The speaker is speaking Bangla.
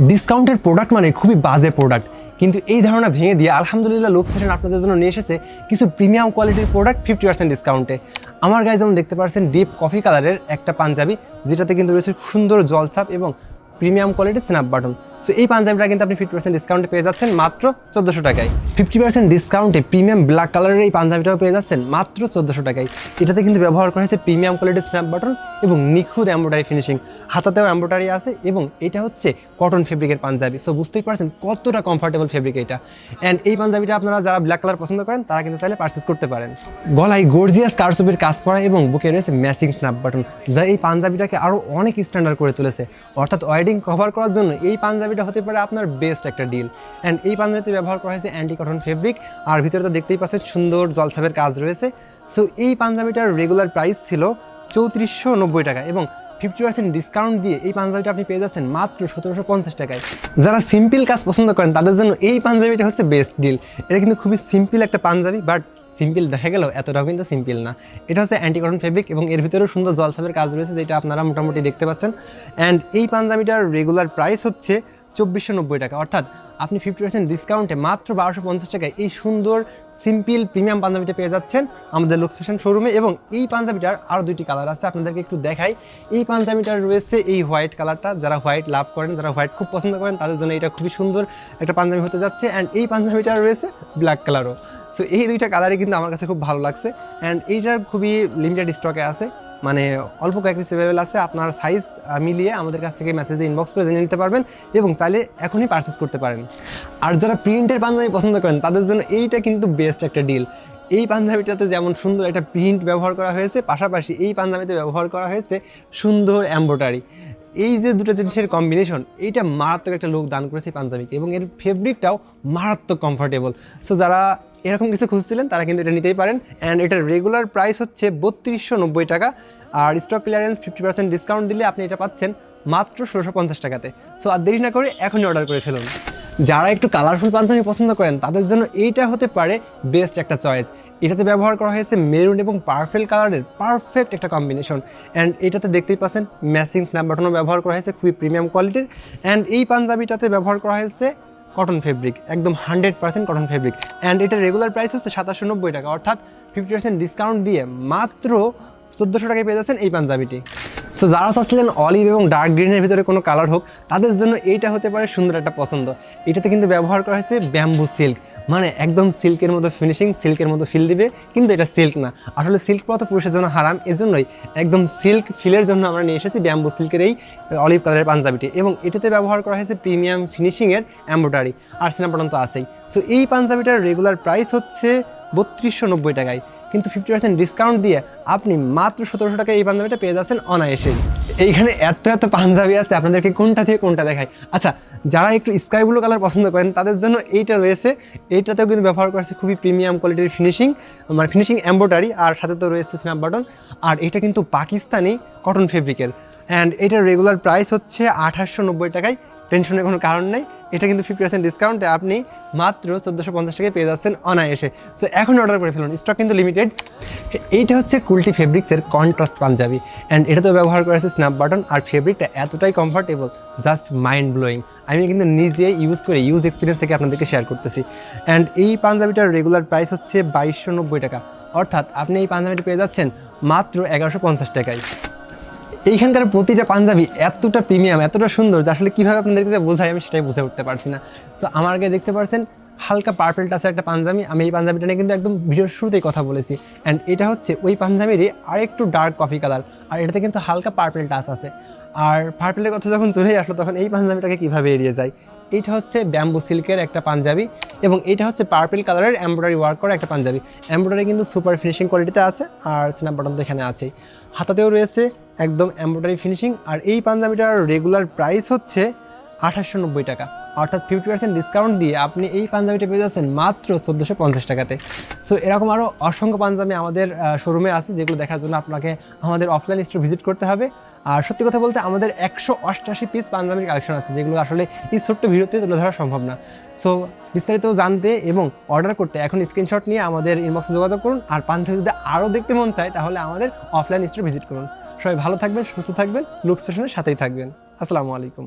ডিসকাউন্টের প্রোডাক্ট মানে খুবই বাজে প্রোডাক্ট, কিন্তু এই ধারণা ভেঙে দিয়ে আলহামদুলিল্লাহ লুক্স ফ্যাশন আপনাদের জন্য নিয়ে এসেছে কিছু প্রিমিয়াম কোয়ালিটির প্রোডাক্ট 50% ডিসকাউন্টে। আমার গায়ে যেমন দেখতে পাচ্ছেন ডিপ কফি কালারের একটা পাঞ্জাবি, যেটাতে কিন্তু রয়েছে সুন্দর জলছাপ এবং প্রিমিয়াম কোয়ালিটির স্ন্যাপ বাটন। সো এই পাঞ্জাবিটা কিন্তু আপনি 50% ডিসকাউন্টে পেয়ে যাচ্ছেন মাত্র 1400 টাকায়। 50% ডিসকাউন্টে প্রিমিয়াম ব্ল্যাক কালারের এই পাঞ্জাবিটাও পেয়ে যাচ্ছেন মাত্র 1400 টাকায়। এটাতে কিন্তু ব্যবহার করা হয়েছে প্রিমিয়াম কোয়ালিটির স্ন্যাপ বাটন এবং নিখুঁত এমব্রয়ডারি ফিনিশিং, হাতাতেও এমব্রয়ডারি আছে এবং এটা হচ্ছে কটন ফেব্রিকের পাঞ্জাবি। সো বুঝতেই পারছেন কতটা কমফোর্টেবল ফেব্রিক এটা। অ্যান্ড এই পাঞ্জাবিটা আপনারা যারা ব্ল্যাক কালার পছন্দ করেন তারা কিন্তু চাইলে পারচেস করতে পারেন। গলায় গর্জিয়াস কারচুপির কাজ করা এবং বুকে রয়েছে ম্যাচিং স্ন্যাপ বাটন, যা এই পাঞ্জাবিটাকে আরও অনেক স্ট্যান্ডার্ড করে তুলেছে। অর্থাৎ ওয়েডিং কভার করার জন্য এই পাঞ্জাবিটা হতে পারে আপনার বেস্ট একটা ডিল। অ্যান্ড এই পাঞ্জাবিতে ব্যবহার করা হয়েছে অ্যান্টি কটন ফেব্রিক, আর ভিতরে তো দেখতেই পাচ্ছেন সুন্দর জলছাপের কাজ রয়েছে। সো এই পাঞ্জাবিটার রেগুলার প্রাইস ছিল 3490 টাকা এবং 50% ডিসকাউন্ট দিয়ে এই পাঞ্জাবিটা আপনি পেয়ে যাচ্ছেন মাত্র 1750 টাকায়। যারা সিম্পল কাজ পছন্দ করেন তাদের জন্য এই পাঞ্জাবিটা হচ্ছে বেস্ট ডিল। এটা কিন্তু খুবই সিম্পল একটা পাঞ্জাবি, বাট সিম্পল দেখা গেলেও এতটাও কিন্তু সিম্পল না। এটা হচ্ছে অ্যান্টি কটন ফেব্রিক এবং এর ভিতরেও সুন্দর জলছাপের কাজ রয়েছে, যেটা আপনারা মোটামুটি দেখতে পাচ্ছেন। অ্যান্ড এই পাঞ্জাবিটার রেগুলার প্রাইস হচ্ছে 2490 টাকা, অর্থাৎ আপনি 50% ডিসকাউন্টে মাত্র 1250 টাকায় এই সুন্দর সিম্পল প্রিমিয়াম পাঞ্জাবিটা পেয়ে যাচ্ছেন আমাদের লুক্স ফ্যাশন শোরুমে। এবং এই পাঞ্জাবিটার আরও দুইটি কালার আছে, আপনাদেরকে একটু দেখাই। এই পাঞ্জাবিটার রয়েছে এই হোয়াইট কালারটা, যারা হোয়াইট লাভ করেন, যারা হোয়াইট খুব পছন্দ করেন তাদের জন্য এটা খুবই সুন্দর একটা পাঞ্জাবি হতে যাচ্ছে। অ্যান্ড এই পাঞ্জাবিটার রয়েছে ব্ল্যাক কালারও। সো এই দুইটা কালারই কিন্তু আমার কাছে খুব ভালো লাগছে। অ্যান্ড এইটার খুবই লিমিটেড স্টকে আছে, মানে অল্প কয়েক পিস অ্যাভেলেবেল আছে। আপনার সাইজ মিলিয়ে আমাদের কাছ থেকে মেসেজে ইনবক্স করে জেনে নিতে পারবেন এবং চাইলে এখনই পারচেস করতে পারেন। আর যারা প্রিন্টের পাঞ্জাবি পছন্দ করেন তাদের জন্য এইটা কিন্তু বেস্ট একটা ডিল। এই পাঞ্জাবিটাতে যেমন সুন্দর একটা প্রিন্ট ব্যবহার করা হয়েছে, পাশাপাশি এই পাঞ্জাবিতে ব্যবহার করা হয়েছে সুন্দর এমব্রয়ডারি। এই যে দুটো জিনিসের কম্বিনেশন, এইটা মারাত্মক একটা লুক দান করেছে পাঞ্জাবিকে এবং এর ফেব্রিকটাও মারাত্মক কমফোর্টেবল। সো যারা এরকম কিছু খুঁজছিলেন তারা কিন্তু এটা নিতেই পারেন। অ্যান্ড এটার রেগুলার প্রাইস হচ্ছে 3290 টাকা, আর স্টক ক্লিয়ারেন্স 50% ডিসকাউন্ট দিলে আপনি এটা পাচ্ছেন মাত্র 1650 টাকাতে। সো আর দেরি না করে এখনই অর্ডার করে ফেলুন। যারা একটু কালারফুল পাঞ্জাবি পছন্দ করেন তাদের জন্য এইটা হতে পারে বেস্ট একটা চয়েস। এটাতে ব্যবহার করা হয়েছে মেরুন এবং পার্পেল কালারের পারফেক্ট একটা কম্বিনেশন। অ্যান্ড এটাতে দেখতেই পাচ্ছেন ম্যাচিং স্ন্যাপ বাটনও ব্যবহার করা হয়েছে খুবই প্রিমিয়াম কোয়ালিটির। অ্যান্ড এই পাঞ্জাবিটাতে ব্যবহার করা হয়েছে কটন ফেব্রিক, একদম 100% কটন ফেব্রিক। অ্যান্ড এটার রেগুলার প্রাইস হচ্ছে 2790 টাকা, অর্থাৎ 50% ডিসকাউন্ট দিয়ে মাত্র 1400 টাকায় পেয়ে যাচ্ছেন এই পাঞ্জাবিটি। সো যারা চাচ্ছিলেন অলিভ এবং ডার্ক গ্রিনের ভিতরে কোনো কালার হোক তাদের জন্য এইটা হতে পারে সুন্দর একটা পছন্দ। এটাতে কিন্তু ব্যবহার করা হয়েছে ব্যাম্বু সিল্ক, মানে একদম সিল্কের মতো ফিনিশিং, সিল্কের মতো ফিল দিবে, কিন্তু এটা সিল্ক না। আসলে সিল্ক পাওয়া তো পুরুষের জন্য হারাম, এজন্যই একদম সিল্ক ফিলের জন্য আমরা নিয়ে এসেছি ব্যাম্বু সিল্কের এই অলিভ কালারের পাঞ্জাবিটি। এবং এটাতে ব্যবহার করা হয়েছে প্রিমিয়াম ফিনিশিংয়ের এমব্রয়ডারি, আর স্ন্যাপ বাটন তো আছেই। সো এই পাঞ্জাবিটার রেগুলার প্রাইস হচ্ছে 3290 টাকায়, কিন্তু 50% ডিসকাউন্ট দিয়ে আপনি মাত্র 1700 টাকায় এই পাঞ্জাবিটা পেয়ে যাচ্ছেন অনায়াসেই। এইখানে এত পাঞ্জাবি আছে, আপনাদেরকে কোনটা থেকে কোনটা দেখাই। আচ্ছা, যারা একটু স্কাই ব্লু কালার পছন্দ করেন তাদের জন্য এইটা রয়েছে। এইটাতেও কিন্তু ব্যবহার করেছে খুবই প্রিমিয়াম কোয়ালিটির ফিনিশিং, মানে ফিনিশিং এমব্রয়ডারি, আর সাথে তো রয়েছে স্ন্যাপ বাটন। আর এটা কিন্তু পাকিস্তানি কটন ফেব্রিকের। অ্যান্ড এটার রেগুলার প্রাইস হচ্ছে 2890 টাকায়। টেনশনের কোনো কারণ নেই, এটা কিন্তু 50% ডিসকাউন্টে আপনি মাত্র 1450 টাকায় পেয়ে যাচ্ছেন অনায়াসে। সো এখন অর্ডার করে ফেলুন, স্টক কিন্তু লিমিটেড। এইটা হচ্ছে কুলটি ফেব্রিক্সের কন্ট্রাস্ট পাঞ্জাবি। অ্যান্ড এটাতেও ব্যবহার করা হয়েছে স্ন্যাপ বাটন, আর ফেব্রিকটা এতটাই কমফোর্টেবল, জাস্ট মাইন্ড ব্লোয়িং। আমি কিন্তু নিজে ইউজ এক্সপিরিয়েন্স থেকে আপনাদেরকে শেয়ার করতেছি। অ্যান্ড এই পাঞ্জাবিটার রেগুলার প্রাইস হচ্ছে 2290 টাকা, অর্থাৎ আপনি এই পাঞ্জাবিটা পেয়ে যাচ্ছেন মাত্র 1150 টাকায়। এইখানকার প্রতিটা পাঞ্জাবি এতটা প্রিমিয়াম, এতটা সুন্দর যে আসলে কীভাবে আপনাদেরকে বোঝাই আমি সেটাই বুঝে উঠতে পারছি না। সো আমার আগে দেখতে পাচ্ছেন হালকা পার্পেল টাচের একটা পাঞ্জাবি। আমি এই পাঞ্জাবিটা নিয়ে কিন্তু একদম ভিডিওর শুরুতেই কথা বলেছি। অ্যান্ড এটা হচ্ছে ওই পাঞ্জাবিরই আরেকটু ডার্ক কফি কালার, আর এটাতে কিন্তু হালকা পার্পেল টাচ আছে। আর পার্পেলের কথা যখন চলেই আসলো তখন এই পাঞ্জাবিটাকে কীভাবে এড়িয়ে যায়। এইটা হচ্ছে ব্যাম্বু সিল্কের একটা পাঞ্জাবি এবং এটা হচ্ছে পার্পেল কালারের এমব্রয়ডারি ওয়ার্ক করা একটা পাঞ্জাবি। এমব্রয়ডারি কিন্তু সুপার ফিনিশিং কোয়ালিটিতে আছে, আর স্ন্যাপ বাটন তো এখানে আছেই, হাতাতেও রয়েছে একদম এমব্রয়ডারি ফিনিশিং। আর এই পাঞ্জাবিটার রেগুলার প্রাইস হচ্ছে 2890 টাকা, অর্থাৎ 50% ডিসকাউন্ট দিয়ে আপনি এই পাঞ্জাবিটা পেয়ে যাচ্ছেন মাত্র 1450 টাকাতে। সো এরকম আরও অসংখ্য পাঞ্জাবি আমাদের শোরুমে আছে, যেগুলো দেখার জন্য আপনাকে আমাদের অফলাইন স্টোর ভিজিট করতে হবে। আর সত্যি কথা বলতে আমাদের 188 পিস পাঞ্জাবির কালেকশন আছে, যেগুলো আসলে এই ছোট্ট ভিডিওতে তুলে ধরা সম্ভব না। সো বিস্তারিত জানতে এবং অর্ডার করতে এখন স্ক্রিনশট নিয়ে আমাদের ইনবক্সে যোগাযোগ করুন। আর পাঞ্জাবি যদি আরও দেখতে মন চায় তাহলে আমাদের অফলাইন স্টোর ভিজিট করুন। সবাই ভালো থাকবেন, সুস্থ থাকবেন, লুক্স ফ্যাশনের সাথেই থাকবেন। আসসালামু আলাইকুম।